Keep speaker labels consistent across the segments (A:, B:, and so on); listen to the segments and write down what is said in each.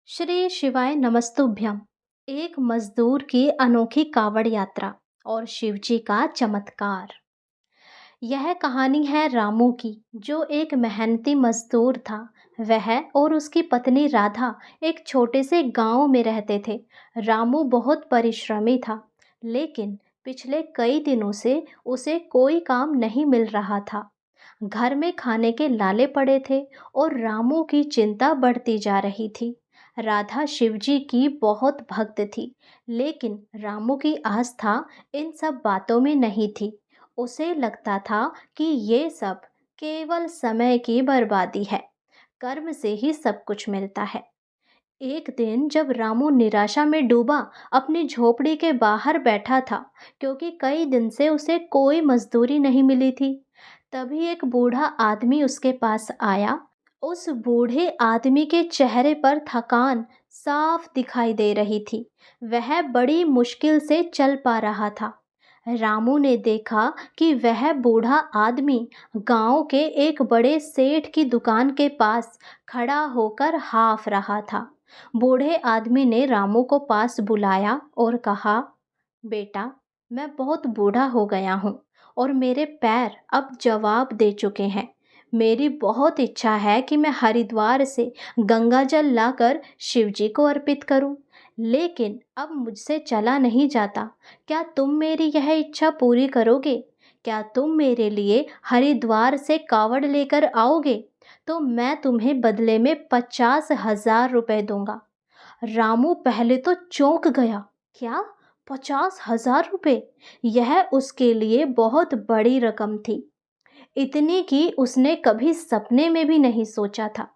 A: श्री शिवाय नमस्तुभ्यम। एक मजदूर की अनोखी कावड़ यात्रा और शिवजी का चमत्कार। यह कहानी है रामू की, जो एक मेहनती मजदूर था। वह और उसकी पत्नी राधा एक छोटे से गांव में रहते थे। रामू बहुत परिश्रमी था, लेकिन पिछले कई दिनों से उसे कोई काम नहीं मिल रहा था। घर में खाने के लाले पड़े थे और रामू की चिंता बढ़ती जा रही थी। राधा शिवजी की बहुत भक्त थी, लेकिन रामू की आस्था इन सब बातों में नहीं थी। उसे लगता था कि ये सब केवल समय की बर्बादी है। कर्म से ही सब कुछ मिलता है। एक दिन जब रामू निराशा में डूबा अपनी झोपड़ी के बाहर बैठा था, क्योंकि कई दिन से उसे कोई मजदूरी नहीं मिली थी, तभी एक बूढ़ा आदमी उसके पास आया। उस बूढ़े आदमी के चेहरे पर थकान साफ दिखाई दे रही थी। वह बड़ी मुश्किल से चल पा रहा था। रामू ने देखा कि वह बूढ़ा आदमी गांव के एक बड़े सेठ की दुकान के पास खड़ा होकर हाफ रहा था। बूढ़े आदमी ने रामू को पास बुलाया और कहा, बेटा, मैं बहुत बूढ़ा हो गया हूँ और मेरे पैर अब जवाब दे चुके हैं। मेरी बहुत इच्छा है कि मैं हरिद्वार से गंगा जल लाकर शिवजी को अर्पित करूं, लेकिन अब मुझसे चला नहीं जाता। क्या तुम मेरी यह इच्छा पूरी करोगे? क्या तुम मेरे लिए हरिद्वार से कावड़ लेकर आओगे? तो मैं तुम्हें बदले में 50,000 रुपए दूंगा। रामू पहले तो चौंक गया। क्या? 50,000 रुपए? यह उसके लिए बहुत बड़ी रकम थी। इतनी कि उसने कभी सपने में भी नहीं सोचा था।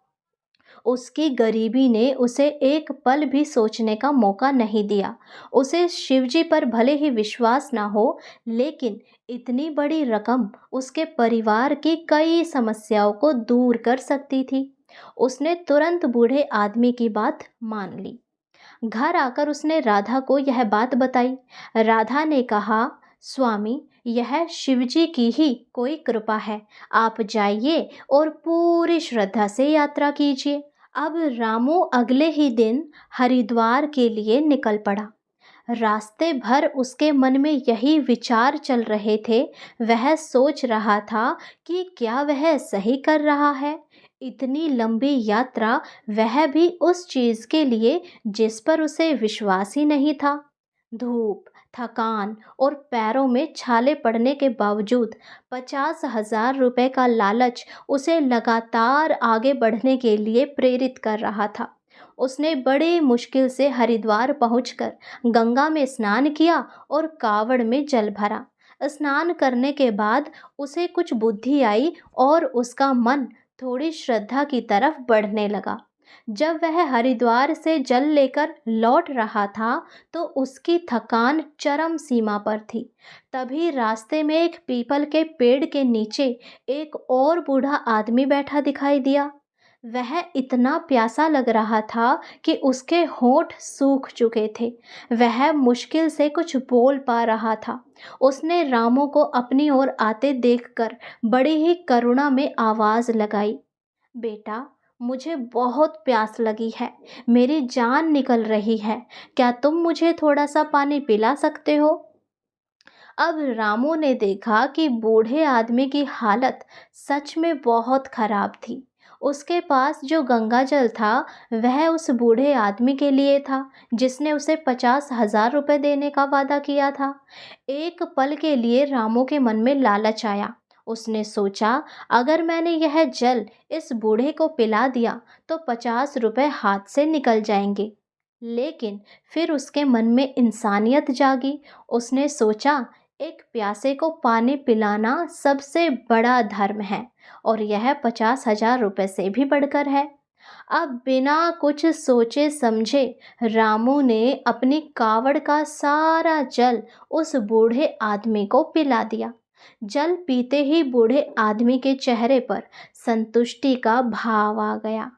A: उसकी गरीबी ने उसे एक पल भी सोचने का मौका नहीं दिया। उसे शिवजी पर भले ही विश्वास ना हो, लेकिन इतनी बड़ी रकम उसके परिवार की कई समस्याओं को दूर कर सकती थी। उसने तुरंत बूढ़े आदमी की बात मान ली। घर आकर उसने राधा को यह बात बताई। राधा ने कहा, स्वामी, यह शिवजी की ही कोई कृपा है। आप जाइए और पूरी श्रद्धा से यात्रा कीजिए। अब रामू अगले ही दिन हरिद्वार के लिए निकल पड़ा। रास्ते भर उसके मन में यही विचार चल रहे थे। वह सोच रहा था कि क्या वह सही कर रहा है। इतनी लंबी यात्रा, वह भी उस चीज के लिए जिस पर उसे विश्वास ही नहीं था। धूप, थकान और पैरों में छाले पड़ने के बावजूद 50,000 रुपए का लालच उसे लगातार आगे बढ़ने के लिए प्रेरित कर रहा था। उसने बड़ी मुश्किल से हरिद्वार पहुंचकर गंगा में स्नान किया और कावड़ में जल भरा। स्नान करने के बाद उसे कुछ बुद्धि आई और उसका मन थोड़ी श्रद्धा की तरफ बढ़ने लगा। जब वह हरिद्वार से जल लेकर लौट रहा था, तो उसकी थकान चरम सीमा पर थी। तभी रास्ते में एक पीपल के पेड़ के नीचे एक और बूढ़ा आदमी बैठा दिखाई दिया। वह इतना प्यासा लग रहा था कि उसके होंठ सूख चुके थे। वह मुश्किल से कुछ बोल पा रहा था। उसने रामू को अपनी ओर आते देखकर बड़ी ही करुणा में आवाज लगाई, बेटा, मुझे बहुत प्यास लगी है। मेरी जान निकल रही है। क्या तुम मुझे थोड़ा सा पानी पिला सकते हो? अब रामू ने देखा कि बूढ़े आदमी की हालत सच में बहुत खराब थी। उसके पास जो गंगा जल था, वह उस बूढ़े आदमी के लिए था, जिसने उसे 50,000 रुपए देने का वादा किया था। एक पल के लिए रामू के मन में लालच आया। उसने सोचा, अगर मैंने यह जल इस बूढ़े को पिला दिया तो 50 रुपए हाथ से निकल जाएंगे। लेकिन फिर उसके मन में इंसानियत जागी। उसने सोचा, एक प्यासे को पानी पिलाना सबसे बड़ा धर्म है और यह 50,000 रुपए से भी बढ़कर है। अब बिना कुछ सोचे समझे रामू ने अपनी कावड़ का सारा जल उस बूढ़े आदमी को पिला दिया। जल पीते ही बूढ़े आदमी के चेहरे पर संतुष्टि का भाव आ गया।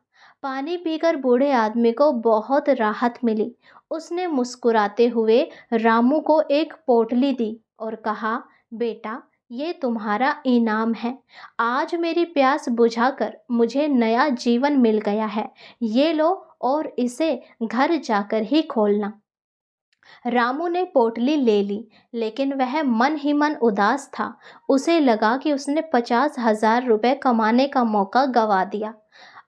A: पानी पीकर बूढ़े आदमी को बहुत राहत मिली। उसने मुस्कुराते हुए रामू को एक पोटली दी और कहा, बेटा, ये तुम्हारा इनाम है। आज मेरी प्यास बुझाकर मुझे नया जीवन मिल गया है। ये लो और इसे घर जाकर ही खोलना। रामू ने पोटली ले ली, लेकिन वह मन ही मन उदास था। उसे लगा कि उसने 50,000 रुपये कमाने का मौका गंवा दिया।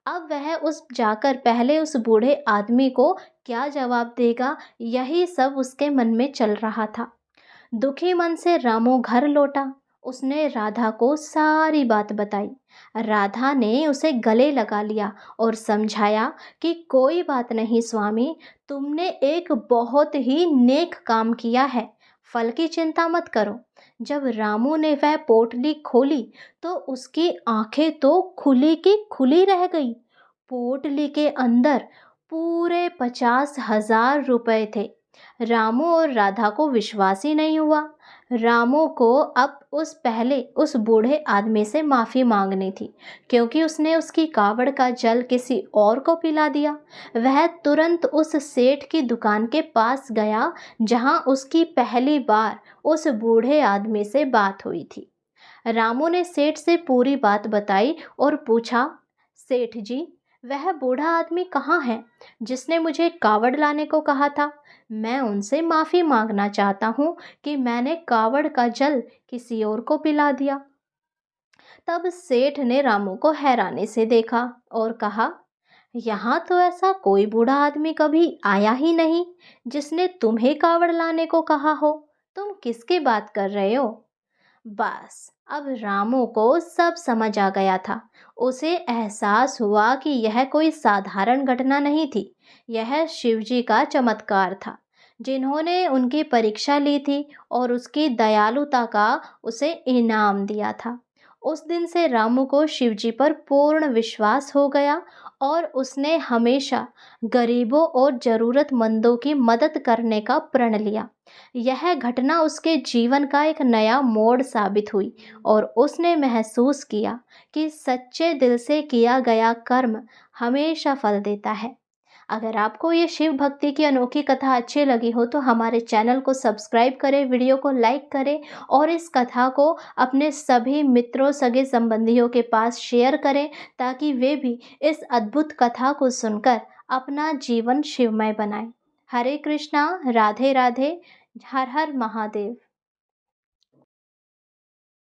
A: अब वह उस जाकर पहले उस बूढ़े आदमी को क्या जवाब देगा, यही सब उसके मन में चल रहा था। दुखी मन से रामू घर लौटा। उसने राधा को सारी बात बताई। राधा ने उसे गले लगा लिया और समझाया कि कोई बात नहीं स्वामी, तुमने एक बहुत ही नेक काम किया है, फल की चिंता मत करो। जब रामू ने वह पोटली खोली तो उसकी आंखें तो खुली की खुली रह गई। पोटली के अंदर पूरे 50,000 रुपए थे। रामू और राधा को विश्वास ही नहीं हुआ। रामू को अब उस बूढ़े आदमी से माफ़ी मांगनी थी, क्योंकि उसने उसकी कावड़ का जल किसी और को पिला दिया। वह तुरंत उस सेठ की दुकान के पास गया, जहां उसकी पहली बार उस बूढ़े आदमी से बात हुई थी। रामू ने सेठ से पूरी बात बताई और पूछा, सेठ जी, वह बूढ़ा आदमी कहाँ है जिसने मुझे कावड़ लाने को कहा था? मैं उनसे माफ़ी मांगना चाहता हूँ कि मैंने कावड़ का जल किसी और को पिला दिया। तब सेठ ने रामू को हैरानी से देखा और कहा, यहाँ तो ऐसा कोई बूढ़ा आदमी कभी आया ही नहीं जिसने तुम्हें कावड़ लाने को कहा हो। तुम किसकी बात कर रहे हो? बस अब रामू को सब समझ आ गया था। उसे एहसास हुआ कि यह कोई साधारण घटना नहीं थी, यह शिवजी का चमत्कार था, जिन्होंने उनकी परीक्षा ली थी और उसकी दयालुता का उसे इनाम दिया था। उस दिन से रामू को शिवजी पर पूर्ण विश्वास हो गया और उसने हमेशा गरीबों और ज़रूरतमंदों की मदद करने का प्रण लिया। यह घटना उसके जीवन का एक नया मोड़ साबित हुई और उसने महसूस किया कि सच्चे दिल से किया गया कर्म हमेशा फल देता है। अगर आपको ये शिव भक्ति की अनोखी कथा अच्छी लगी हो तो हमारे चैनल को सब्सक्राइब करें, वीडियो को लाइक करें और इस कथा को अपने सभी मित्रों, सगे संबंधियों के पास शेयर करें, ताकि वे भी इस अद्भुत कथा को सुनकर अपना जीवन शिवमय बनाएं। हरे कृष्णा, राधे राधे, हर हर महादेव।